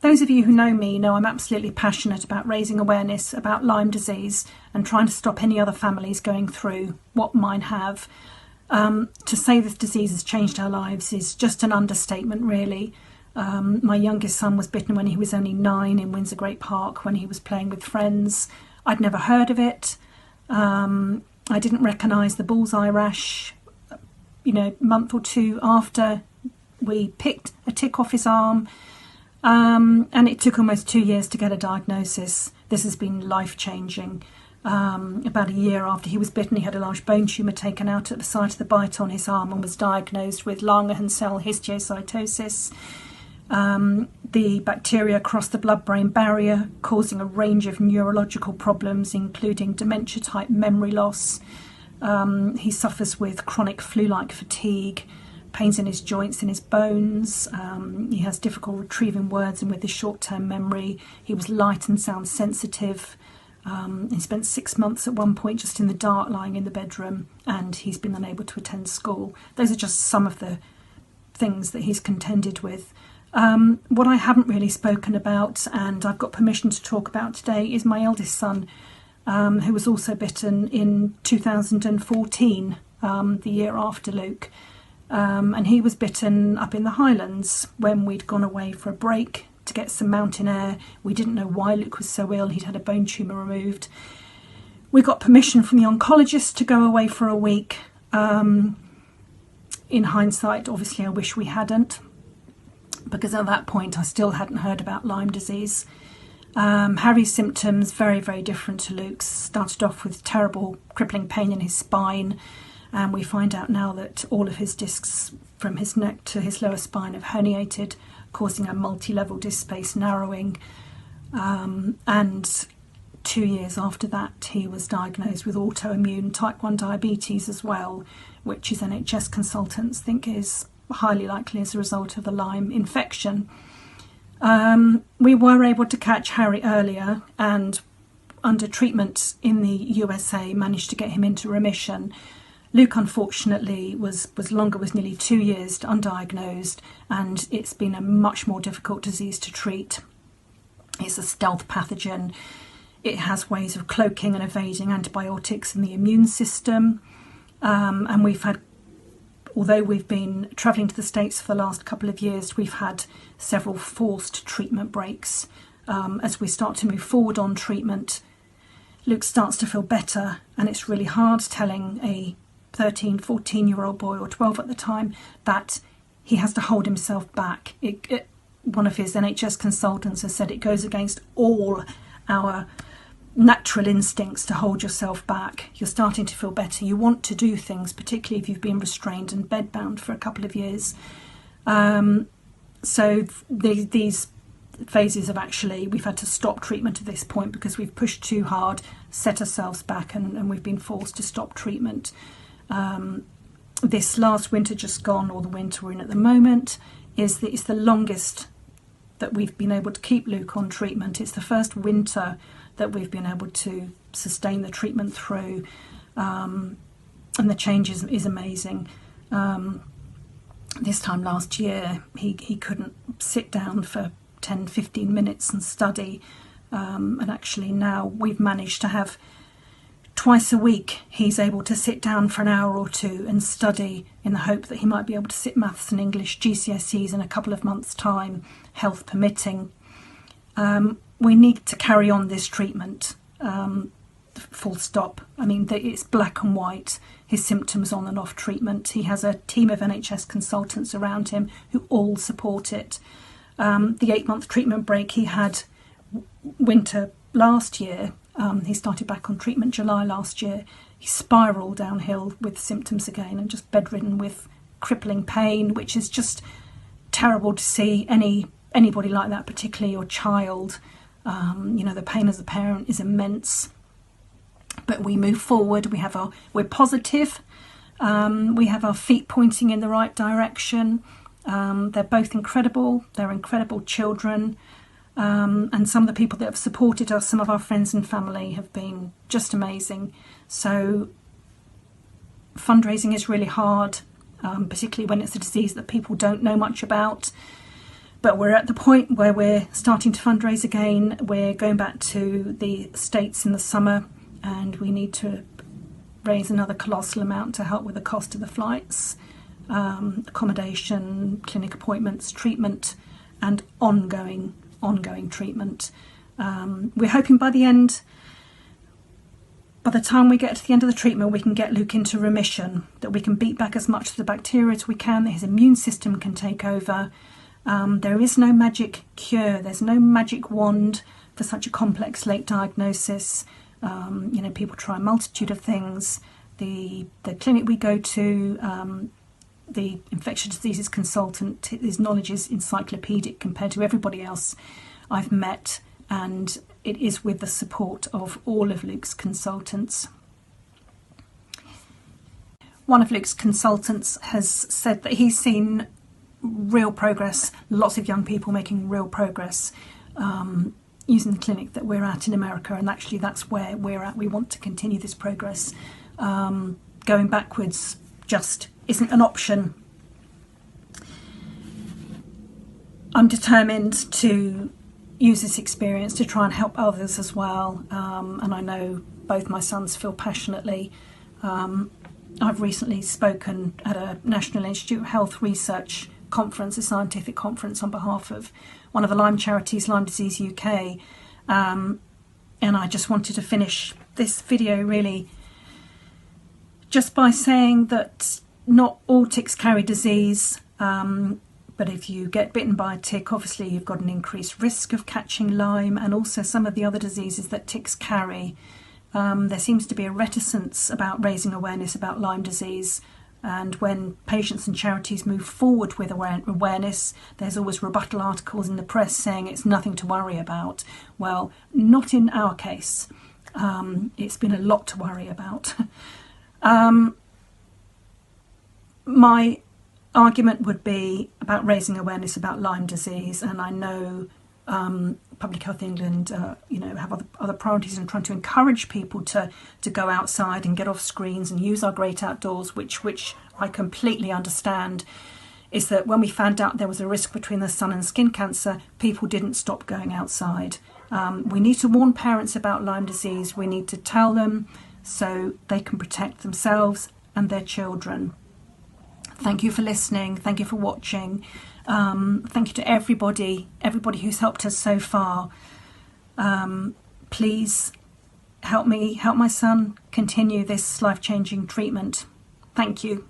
those of you who know me know I'm absolutely passionate about raising awareness about Lyme disease and trying to stop any other families going through what mine have. To say this disease has changed our lives is just an understatement, really. My youngest son was bitten when he was only 9 in Windsor Great Park when he was playing with friends. I'd never heard of it. I didn't recognise the bullseye rash, a month or 2 after we picked a tick off his arm. And it took almost 2 years to get a diagnosis. This has been life-changing. About a year after he was bitten, he had a large bone tumour taken out at the site of the bite on his arm and was diagnosed with Langerhans cell histiocytosis. The bacteria crossed the blood-brain barrier, causing a range of neurological problems, including dementia-type memory loss. He suffers with chronic flu-like fatigue, pains in his joints and his bones. He has difficulty retrieving words and with his short-term memory. He was light and sound sensitive. He spent 6 months at one point just in the dark, lying in the bedroom, and he's been unable to attend school. Those are just some of the things that he's contended with. What I haven't really spoken about, and I've got permission to talk about today, is my eldest son, who was also bitten in 2014, the year after Luke. And he was bitten up in the Highlands when we'd gone away for a break to get some mountain air. We didn't know why Luke was so ill. He'd had a bone tumour removed. We got permission from the oncologist to go away for a week. In hindsight, obviously, I wish we hadn't, because at that point I still hadn't heard about Lyme disease. Harry's symptoms, very, very different to Luke's. Started off with terrible crippling pain in his spine, and we find out now that all of his discs from his neck to his lower spine have herniated, causing a multi-level disc space narrowing. And 2 years after that, he was diagnosed with autoimmune type 1 diabetes as well, which his NHS consultants think is highly likely as a result of the Lyme infection. We were able to catch Harry earlier, and under treatment in the USA managed to get him into remission. Luke, unfortunately, was nearly 2 years undiagnosed, and it's been a much more difficult disease to treat. It's a stealth pathogen. It has ways of cloaking and evading antibiotics in the immune system. And although we've been travelling to the States for the last couple of years, we've had several forced treatment breaks. As we start to move forward on treatment, Luke starts to feel better, and it's really hard telling a 13, 14-year-old boy, or 12 at the time, that he has to hold himself back. One of his NHS consultants has said it goes against all our natural instincts to hold yourself back. You're starting to feel better. You want to do things, particularly if you've been restrained and bedbound for a couple of years. So these phases of we've had to stop treatment at this point because we've pushed too hard, set ourselves back, and we've been forced to stop treatment. This last winter just gone, or the winter we're in at the moment, is the longest that we've been able to keep Luke on treatment. It's the first winter that we've been able to sustain the treatment through, and the change is amazing. This time last year he couldn't sit down for 10-15 minutes and study, and actually now we've managed to have twice a week he's able to sit down for an hour or two and study, in the hope that he might be able to sit maths and English GCSEs in a couple of months' time, health permitting. We need to carry on this treatment, full stop. I mean, it's black and white, his symptoms on and off treatment. He has a team of NHS consultants around him who all support it. The 8-month treatment break he had winter last year, he started back on treatment July last year. He spiralled downhill with symptoms again and just bedridden with crippling pain, which is just terrible to see anybody like that, particularly your child. The pain as a parent is immense. But we move forward. We're positive. We have our feet pointing in the right direction. They're both incredible. They're incredible children. And some of the people that have supported us, some of our friends and family, have been just amazing. So fundraising is really hard, particularly when it's a disease that people don't know much about. But we're at the point where we're starting to fundraise again. We're going back to the States in the summer, and we need to raise another colossal amount to help with the cost of the flights, accommodation, clinic appointments, treatment, and ongoing treatment. We're hoping by the time we get to the end of the treatment, we can get Luke into remission, that we can beat back as much of the bacteria as we can, that his immune system can take over. There is no magic cure. There's no magic wand for such a complex late diagnosis. People try a multitude of things. The clinic we go to, the infectious diseases consultant, his knowledge is encyclopedic compared to everybody else I've met, and it is with the support of all of Luke's consultants. One of Luke's consultants has said that he's seen real progress, lots of young people making real progress using the clinic that we're at in America, and actually that's where we're at. We want to continue this progress. Going backwards just isn't an option. I'm determined to use this experience to try and help others as well, and I know both my sons feel passionately. I've recently spoken at a National Institute of Health research conference, a scientific conference, on behalf of one of the Lyme charities, Lyme Disease UK, and I just wanted to finish this video really just by saying that not all ticks carry disease, but if you get bitten by a tick, obviously you've got an increased risk of catching Lyme and also some of the other diseases that ticks carry. There seems to be a reticence about raising awareness about Lyme disease, and when patients and charities move forward with awareness, there's always rebuttal articles in the press saying it's nothing to worry about. Well, not in our case. It's been a lot to worry about. My argument would be about raising awareness about Lyme disease, and I know Public Health England have other priorities and trying to encourage people to go outside and get off screens and use our great outdoors, which I completely understand. Is that when we found out there was a risk between the sun and skin cancer, people didn't stop going outside. We need to warn parents about Lyme disease. We need to tell them so they can protect themselves and their children. Thank you for listening. Thank you for watching. Thank you to everybody who's helped us so far. Please help me help my son continue this life-changing treatment. Thank you.